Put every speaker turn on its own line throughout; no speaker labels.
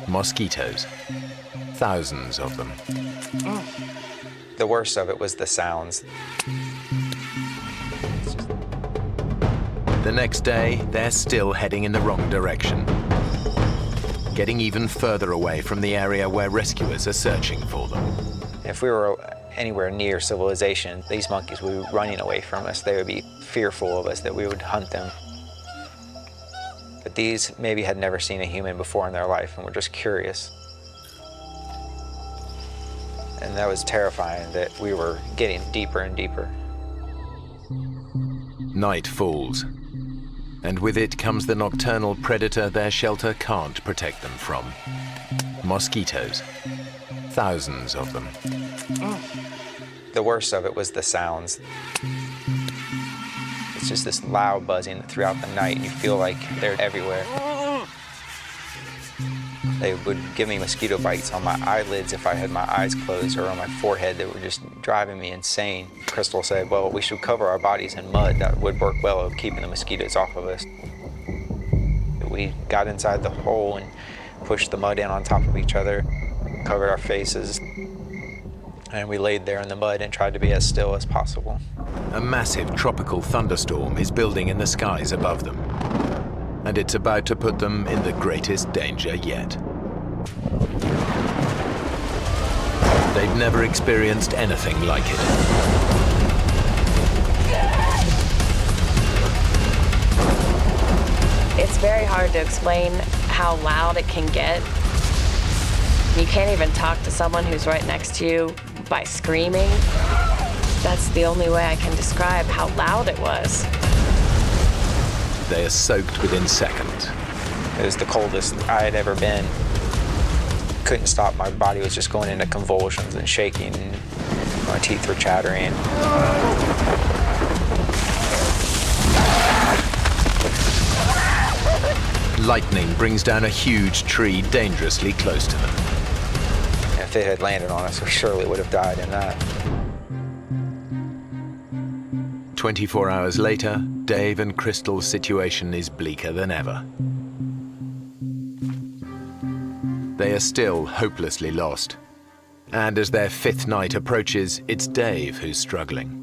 Mosquitoes. Thousands of them.
The worst of it was the sounds.
The next day, they're still heading in the wrong direction, getting even further away from the area where rescuers are searching for them.
If we were anywhere near civilization, these monkeys would be running away from us. They would be fearful of us, that we would hunt them. But these maybe had never seen a human before in their life and were just curious. And that was terrifying, that we were getting deeper and deeper.
Night falls, and with it comes the nocturnal predator their shelter can't protect them from. Mosquitoes. Thousands of them.
The worst of it was the sounds. It's just this loud buzzing throughout the night, and you feel like they're everywhere. They would give me mosquito bites on my eyelids if I had my eyes closed, or on my forehead. That were just driving me insane. Crystal said, well, we should cover our bodies in mud. That would work well of keeping the mosquitoes off of us. We got inside the hole and pushed the mud in on top of each other, covered our faces, and we laid there in the mud and tried to be as still as possible.
A massive tropical thunderstorm is building in the skies above them, and it's about to put them in the greatest danger yet. They've never experienced anything like it.
It's very hard to explain how loud it can get. You can't even talk to someone who's right next to you by screaming. That's the only way I can describe how loud it was.
They are soaked within seconds.
It was the coldest I had ever been. Couldn't stop. My body was just going into convulsions and shaking. My teeth were chattering.
Lightning brings down a huge tree dangerously close to them.
If it had landed on us, we surely would have died in that.
24 hours later, Dave and Crystal's situation is bleaker than ever. They are still hopelessly lost. And as their fifth night approaches, it's Dave who's struggling.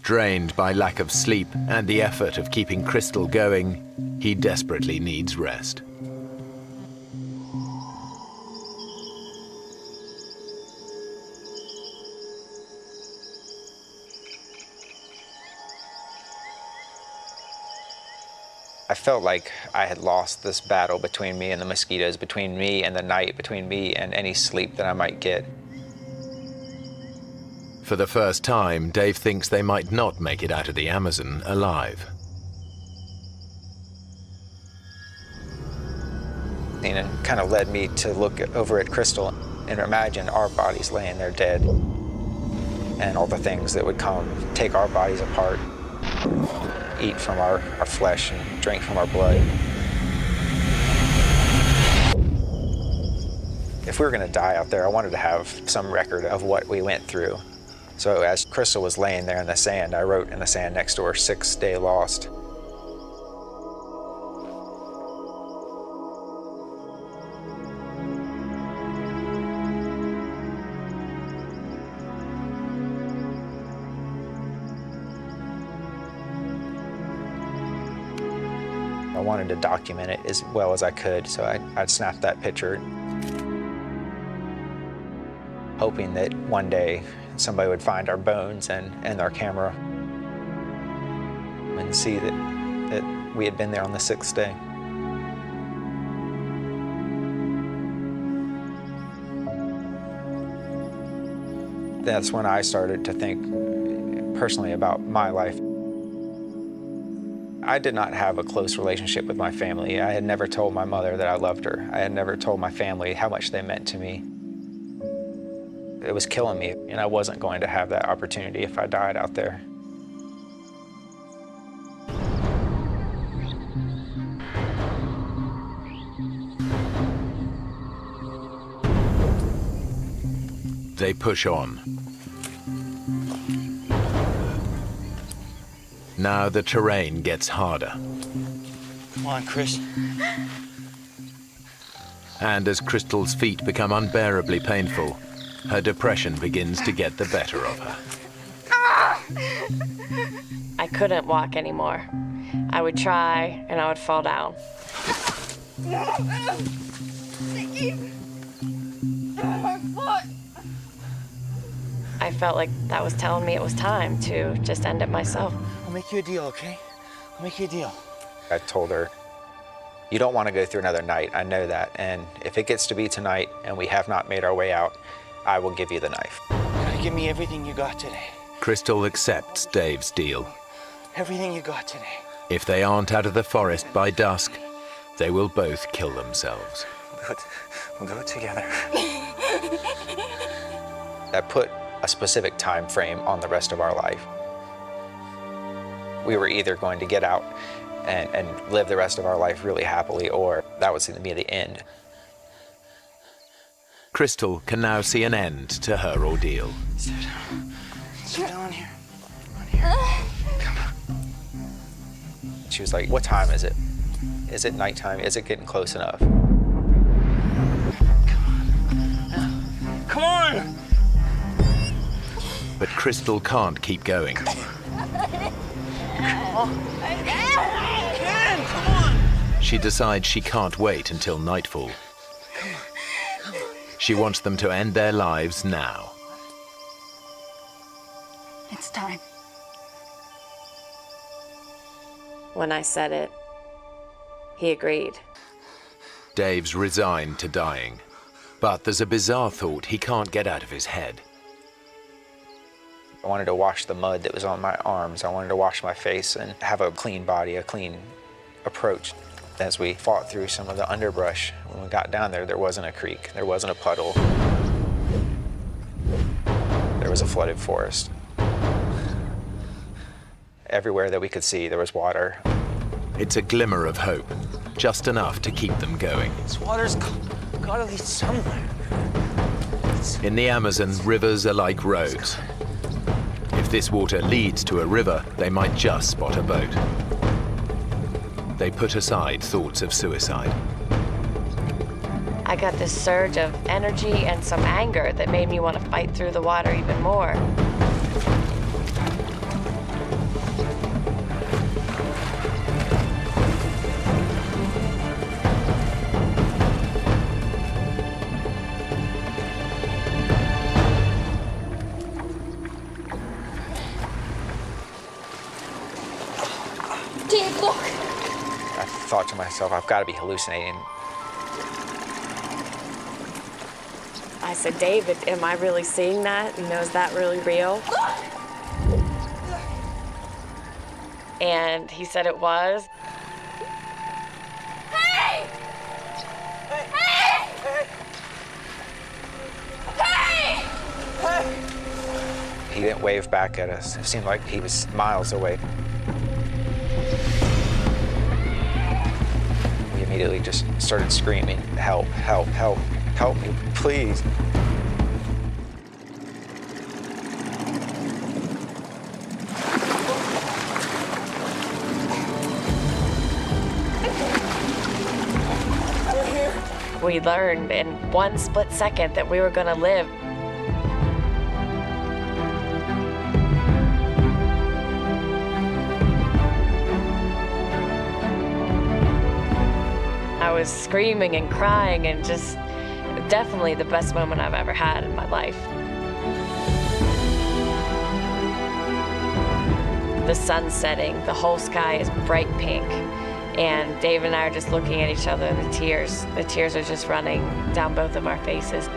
Drained by lack of sleep and the effort of keeping Crystal going, he desperately needs rest.
I felt like I had lost this battle between me and the mosquitoes, between me and the night, between me and any sleep that I might get.
For the first time, Dave thinks they might not make it out of the Amazon alive.
And it kind of led me to look over at Crystal and imagine our bodies laying there dead, and all the things that would come, take our bodies apart, eat from our flesh and drink from our blood. If we were going to die out there, I wanted to have some record of what we went through. So as Crystal was laying there in the sand, I wrote in the sand next to her, 6th day lost. I wanted to document it as well as I could, so I'd snapped that picture, hoping that one day somebody would find our bones and our camera and see that we had been there on the 6th day. That's when I started to think personally about my life. I did not have a close relationship with my family. I had never told my mother that I loved her. I had never told my family how much they meant to me. It was killing me, and I wasn't going to have that opportunity if I died out there.
They push on. Now the terrain gets harder.
Come on, Chris.
And as Crystal's feet become unbearably painful, her depression begins to get the better of her.
I couldn't walk anymore. I would try, and I would fall down. I felt like that was telling me it was time to just end it myself.
I'll make you a deal, okay? I'll make you a deal.
I told her, you don't want to go through another night, I know that, and if it gets to be tonight and we have not made our way out, I will give you the knife.
You gotta give me everything you got today.
Crystal accepts Dave's deal.
Everything you got today.
If they aren't out of the forest by dusk, they will both kill themselves.
We'll do it together.
I put a specific time frame on the rest of our life. We were either going to get out and live the rest of our life really happily, or that was going to be the end.
Crystal can now see an end to her ordeal.
Sit down. Sit down here. On here. Come on.
She was like, what time is it? Is it nighttime? Is it getting close enough?
Come on!
But Crystal can't keep going. She decides she can't wait until nightfall. She wants them to end their lives now.
It's time.
When I said it, he agreed.
Dave's resigned to dying, but there's a bizarre thought he can't get out of his head.
I wanted to wash the mud that was on my arms. I wanted to wash my face and have a clean body, a clean approach. As we fought through some of the underbrush, when we got down there, there wasn't a creek, there wasn't a puddle. There was a flooded forest. Everywhere that we could see, there was water.
It's a glimmer of hope, just enough to keep them going.
This water's gotta lead somewhere.
In the Amazon, rivers are like roads. If this water leads to a river, they might just spot a boat. They put aside thoughts of suicide.
I got this surge of energy and some anger that made me want to fight through the water even more.
Dave, look!
I thought to myself, I've got to be hallucinating.
I said, David, am I really seeing that? You know, is that really real? And he said it was.
Hey! Hey! Hey!
He didn't wave back at us. It seemed like he was miles away. We immediately just started screaming, help, help, help, help me, please.
We learned in one split second that we were going to live. I was screaming and crying and just definitely the best moment I've ever had in my life. The sun's setting, the whole sky is bright pink, and Dave and I are just looking at each other, and the tears are just running down both of our faces.